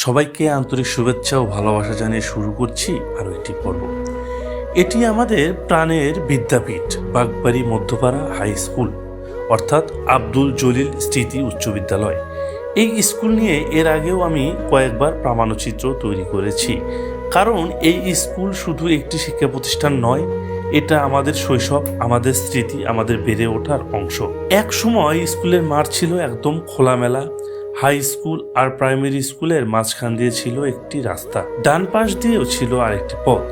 সবাইকে আন্তরিক শুভেচ্ছা ও ভালোবাসা জানিয়ে শুরু করছি আরও একটি পর্ব। এটি আমাদের প্রাণের বিদ্যাপীঠ বাগবাড়ি মধ্যপাড়া হাই স্কুল, অর্থাৎ আব্দুল জলিল স্মৃতি উচ্চ বিদ্যালয়। এই স্কুল নিয়ে এর আগেও আমি কয়েকবার প্রামাণ্যচিত্র তৈরি করেছি, কারণ এই স্কুল শুধু একটি শিক্ষা প্রতিষ্ঠান নয়, এটা আমাদের শৈশব, আমাদের স্মৃতি, আমাদের বেড়ে ওঠার অংশ। এক সময় স্কুলের মাঠ ছিল একদম খোলামেলা। হাই স্কুল আর প্রাইমারি স্কুলের মাঝখান দিয়ে ছিল একটি রাস্তা, ডান পাশ দিয়েও ছিল আরেকটি পথ,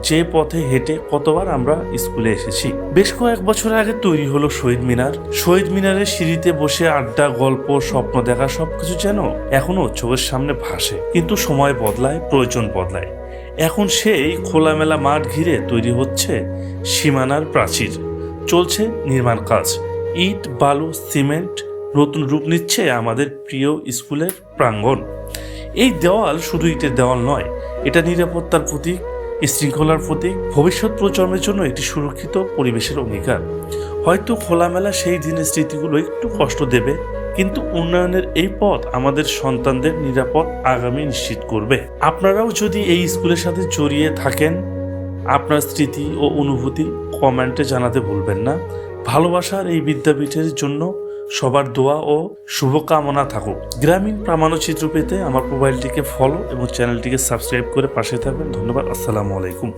যে পথে হেঁটে কতবার আমরা স্কুলে এসেছি। বেশ কয়েক বছর আগে তৈরি হলো শহীদ মিনার। শহীদ মিনারের সিঁড়িতে বসে আড্ডা, গল্প, স্বপ্ন দেখা সবকিছু যেন এখনো চোখের সামনে ভাসে। কিন্তু সময় বদলায়, প্রয়োজন বদলায়। এখন সেই খোলামেলা মাঠ ঘিরে তৈরি হচ্ছে সীমানার প্রাচীর, চলছে নির্মাণ কাজ। ইট, বালু, সিমেন্ট নতুন রূপ নিচ্ছে আমাদের প্রিয় স্কুলের প্রাঙ্গণ। এই দেওয়াল শুধু ইটের দেওয়াল নয়, এটা নিরাপত্তার প্রতীক, শৃঙ্খলার প্রতীক, ভবিষ্যৎ প্রজন্মের জন্য একটি সুরক্ষিত পরিবেশের অঙ্গীকার। হয়তো খোলামেলা সেই দিনের স্মৃতিগুলো একটু কষ্ট দেবে, কিন্তু উন্নয়নের এই পথ আমাদের সন্তানদের নিরাপদ আগামী নিশ্চিত করবে। আপনারাও যদি এই স্কুলের সাথে জড়িয়ে থাকেন, আপনার স্মৃতি ও অনুভূতি কমেন্টে জানাতে ভুলবেন না। ভালোবাসার এই বিদ্যাপীঠের জন্য সবার দোয়া ও শুভকামনা থাকুক। গ্রামীণ প্রামাণ্যচিত্র পেতে আমার প্রোফাইলটিকে ফলো এবং চ্যানেলটিকে সাবস্ক্রাইব করে পাশে থাকবেন। ধন্যবাদ। আসসালামু আলাইকুম।